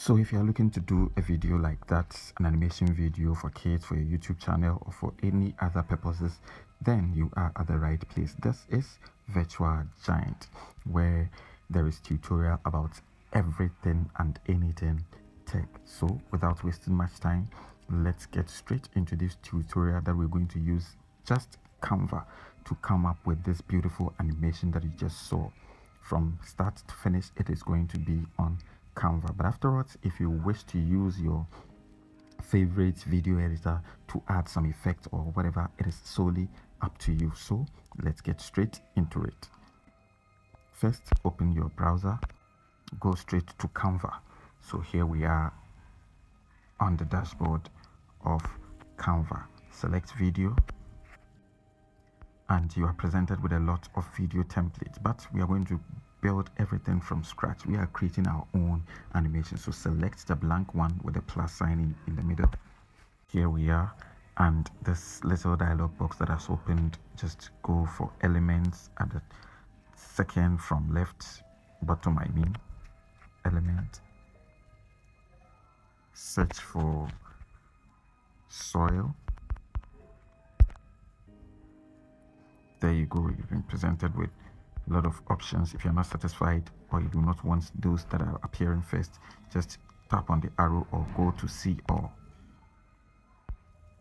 So if you're looking to do a video like that, an animation video for kids, for your YouTube channel, or for any other purposes, then you are at the right place. This is Virtual Giant, where there is tutorial about everything and anything tech. So without wasting much time, let's get straight into this tutorial that we're going to use just Canva to come up with this beautiful animation that you just saw. From start to finish, it is going to be on Canva. But afterwards, if you wish to use your favorite video editor to add some effect or whatever, it is solely up to you. So let's get straight into it. First, open your browser, go straight to Canva. So here we are on the dashboard of Canva. Select video, and you are presented with a lot of video templates, but we are going to build everything from scratch. We are creating our own animation. So select the blank one with the plus sign in the middle. Here we are, and this little dialog box that has opened, just go for elements at the second from left bottom, I mean element, search for soil. There you go. You've been presented with a lot of options. If you're not satisfied or you do not want those that are appearing first, just tap on the arrow or go to see all.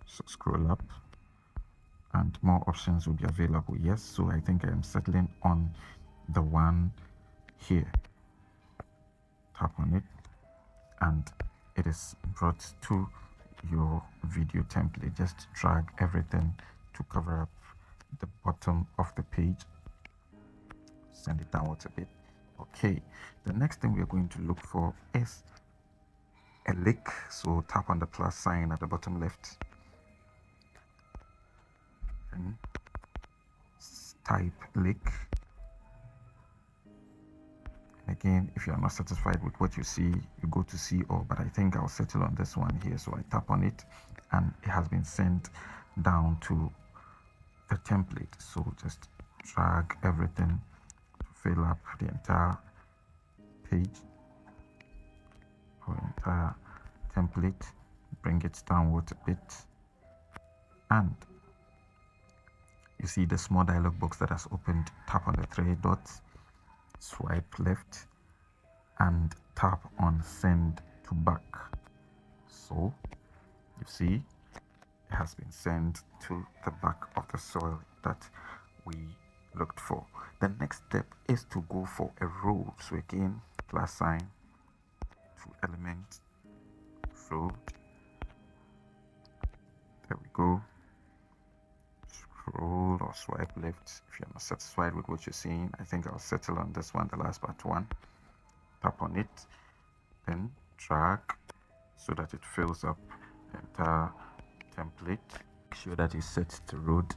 So scroll up and more options will be available. Yes, so I think I am settling on the one here. Tap on it and it is brought to your video template. Just drag everything to cover up the bottom of the page, send it downwards a bit. Okay, the next thing we're going to look for is a link. So tap on the plus sign at the bottom left and type link. Again, if you are not satisfied with what you see, you go to see all, but I think I'll settle on this one here. So I tap on it and it has been sent down to the template. So just drag everything to fill up the entire page or entire template, bring it downwards a bit, and you see the small dialog box that has opened. Tap on the three dots, swipe left and tap on send to back. So you see it has been sent to the back of the soil that we looked for. The next step is to go for a road. So again, plus sign to element, road. There we go. Scroll or swipe left if you're not satisfied with what you're seeing. I think I'll settle on this one, the last part one. Tap on it, then drag so that it fills up the entire template. Make sure that you set the road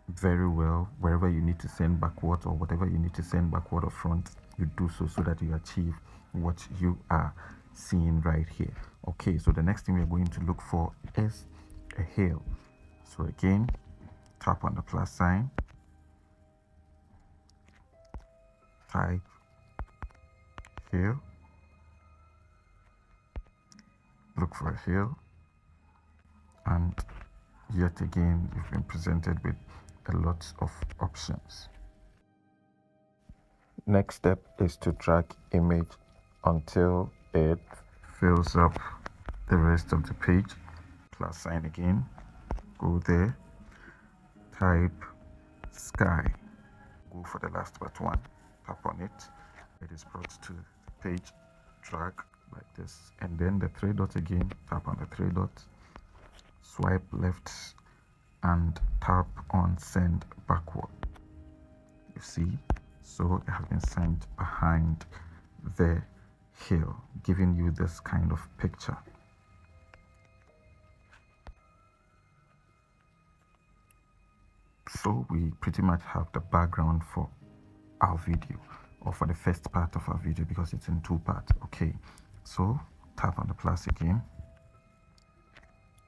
very well. Wherever you need to send backward or whatever you need to send backward or front, you do so that you achieve what you are seeing right here. Okay, so the next thing we're going to look for is a hill. So again, tap on the plus sign, type hill, look for a hill, and yet again you've been presented with a lot of options. Next step is to drag image until it fills up the rest of the page. Plus sign again, go there, type sky, go for the last but one, tap on it, it is brought to the page, drag like this, and then the three dots again, tap on the three dots, swipe left and tap on send backward. You see, so it has been sent behind the hill, giving you this kind of picture. So we pretty much have the background for our video, or for the first part of our video, because it's in two parts. Okay, so tap on the plus again.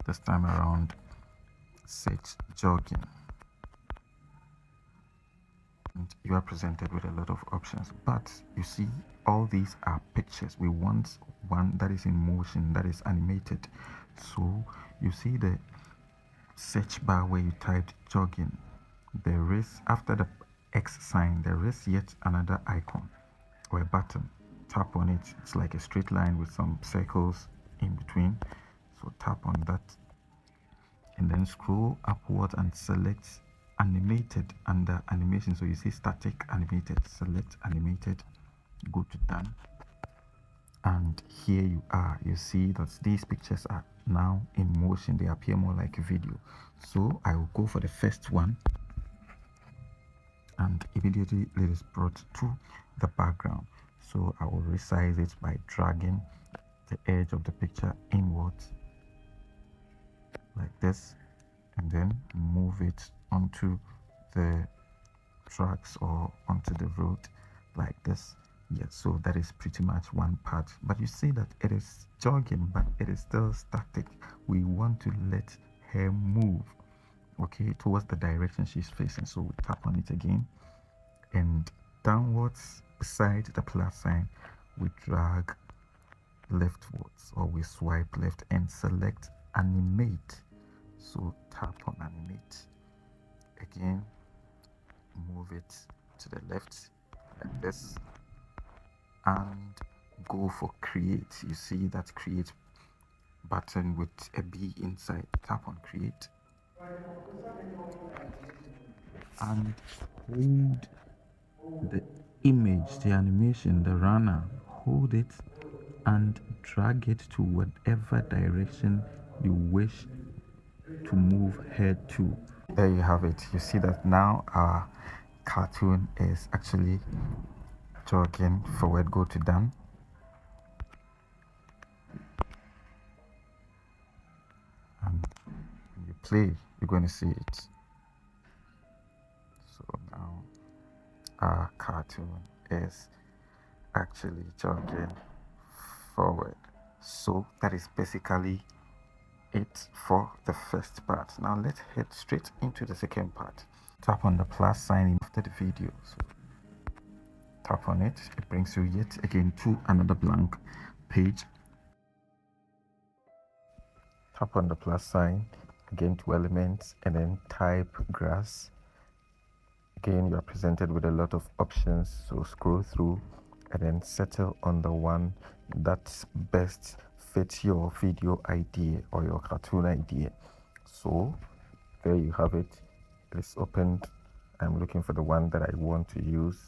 This time around, search jogging. and you are presented with a lot of options. But you see, all these are pictures. We want one that is in motion, that is animated. So you see the search bar where you typed jogging, there is, after the X sign, there is yet another icon or a button. Tap on it. It's like a straight line with some circles in between. So tap on that and then scroll upward and select animated under animation. So you see static, animated, select animated, go to done, and here you are. You see that these pictures are now in motion. They appear more like a video. So I will go for the first one, and immediately it is brought to the background. So I will resize it by dragging the edge of the picture inwards like this, and then move it onto the tracks or onto the road like this. Yes, so that is pretty much one part, but you see that it is jogging, but it is still static. We want to let her move, okay, towards the direction she's facing. So we tap on it again, and downwards beside the plus sign we drag leftwards, or we swipe left and select animate. So tap on animate again, move it to the left like this, and go for create. You see that create button with a B inside. Tap on create and hold the image, the animation, the runner, hold it and drag it to whatever direction you wish to move her to. There you have it. You see that now our cartoon is actually jogging forward. Go to done, and when you play, you're going to see it. So now our cartoon is actually jogging forward. So that is basically it for the first part. Now let's head straight into the second part. Tap on the plus sign after the video. So tap on it. It brings you yet again to another blank page. Tap on the plus sign again to elements and then type grass. Again, you are presented with a lot of options, so scroll through and then settle on the one that best fits your video idea or your cartoon idea. So there you have it. It's opened. I'm looking for the one that I want to use,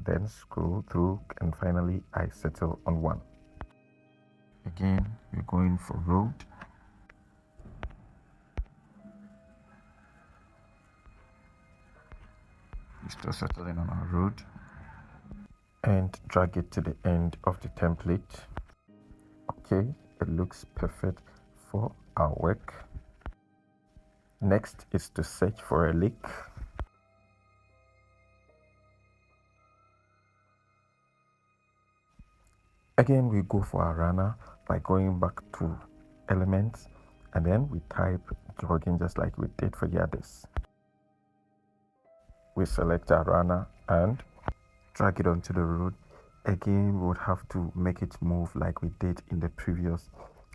then scroll through, and finally I settle on one. Again, we're going for road. We're still settling on our road, and drag it to the end of the template. Okay, it looks perfect for our work. Next is to search for a lake. Again, we go for our runner by going back to elements, and then we type jogging just like we did for the others. We select our runner and drag it onto the road. Again, we would have to make it move like we did in the previous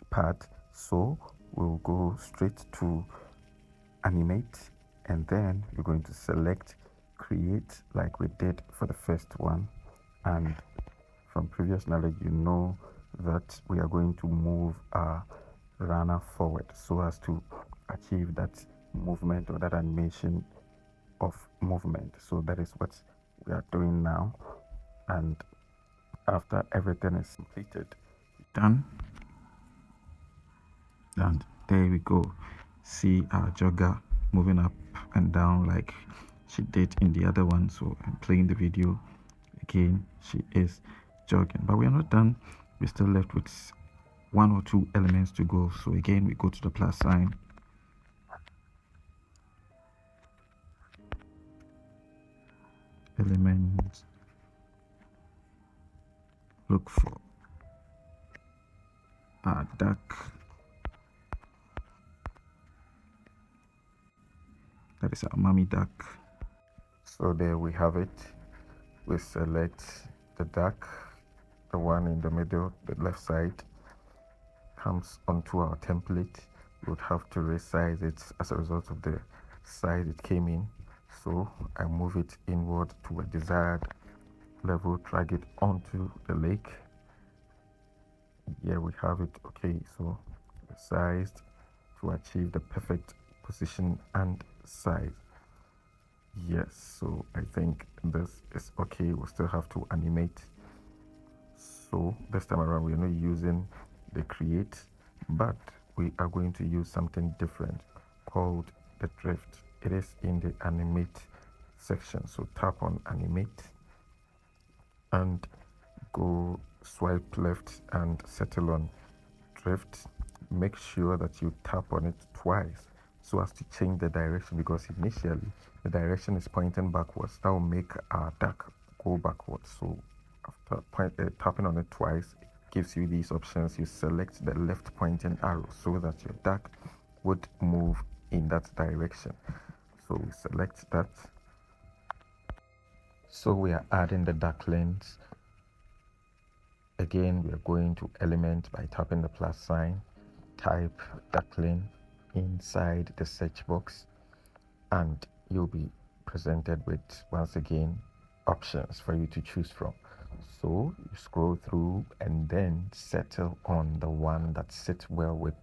part. So we'll go straight to animate, and then we're going to select create like we did for the first one. And from previous knowledge, you know that we are going to move our runner forward so as to achieve that movement or that animation of movement. So that is what we are doing now, and after everything is completed, done, and there we go. See our jogger moving up and down like she did in the other one. So I'm playing the video again. She is jogging, but we are not done. We're still left with one or two elements to go. So again, we go to the plus sign, elements, look for our duck. That is our mommy duck. So there we have it. We select the duck, the one in the middle, the left side comes onto our template. We would have to resize it as a result of the size it came in. So I move it inward to a desired level, drag it onto the lake. Here we have it. Okay, so resized to achieve the perfect position and size. Yes, so I think this is okay. We still have to animate. So this time around we're not using the create, but we are going to use something different called the drift. It is in the animate section. So tap on animate and go swipe left and settle on drift. Make sure that you tap on it twice so as to change the direction, because initially the direction is pointing backwards. That will make our duck go backwards. So after tapping on it twice, it gives you these options. You select the left pointing arrow so that your duck would move in that direction. So we select that. So we are adding the duck lens. Again, we are going to element by tapping the plus sign, type duckling inside the search box, and you'll be presented with, once again, options for you to choose from. So you scroll through and then settle on the one that sits well with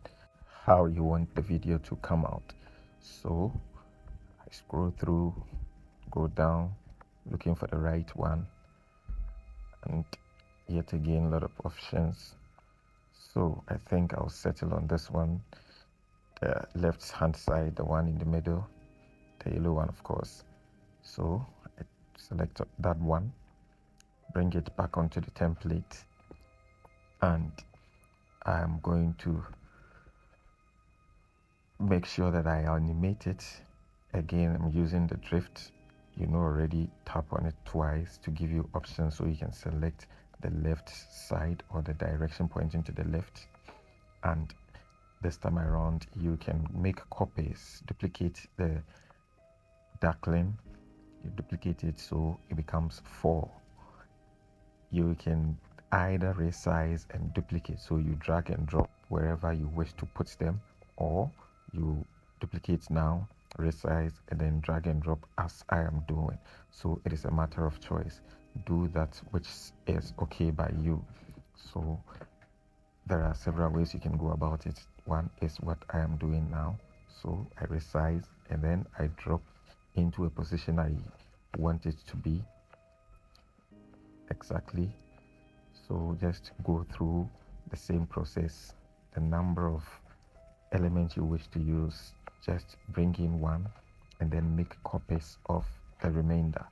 how you want the video to come out. So I scroll through, go down, looking for the right one, and yet again a lot of options. So I think I'll settle on this one, the left hand side, the one in the middle, the yellow one, of course. So I select that one, bring it back onto the template, and I'm going to make sure that I animate it. Again, I'm using the drift. You know already, tap on it twice to give you options so you can select the left side or the direction pointing to the left. And this time around, you can make copies, duplicate the duckling, you duplicate it so it becomes 4. You can either resize and duplicate, so you drag and drop wherever you wish to put them, or you duplicate now, resize, and then drag and drop as I am doing. So it is a matter of choice. Do that which is okay by you. So there are several ways you can go about it. One is what I am doing now. So I resize and then I drop into a position I want it to be exactly. So just go through the same process. The number of elements you wish to use, just bring in one and then make copies of the remainder.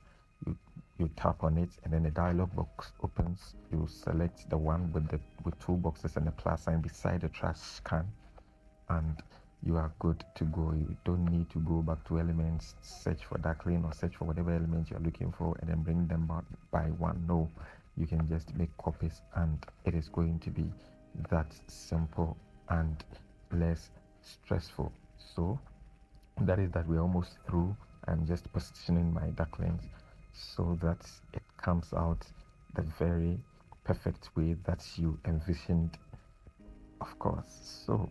You tap on it and then a dialog box opens. You select the one with 2 boxes and a plus sign beside the trash can, and you are good to go. You don't need to go back to elements, search for duckling or search for whatever element you're looking for and then bring them back by one. No, you can just make copies and it is going to be that simple and less stressful. So that is that we're almost through. I'm just positioning my ducklings so that it comes out the very perfect way that you envisioned, of course. So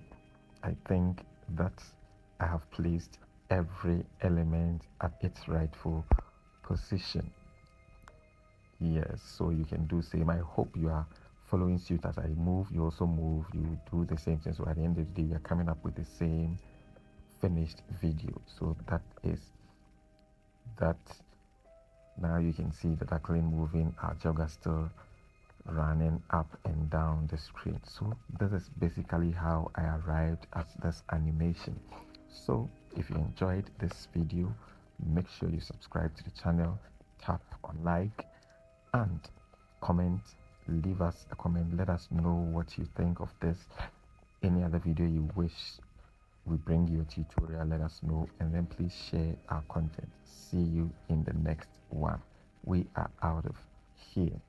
I think that I have placed every element at its rightful position. Yes, so you can do same. I hope you are following suit. As I move, you also move, you do the same thing. So at the end of the day, we are coming up with the same finished video. So that is that. Now you can see the duckling moving, our jogger still running up and down the screen. So this is basically how I arrived at this animation. So if you enjoyed this video, make sure you subscribe to the channel, tap on like and comment. Leave us a comment, let us know what you think of this. Any other video you wish we bring you a tutorial, let us know, and then please share our content. See you in the next one. We are out of here.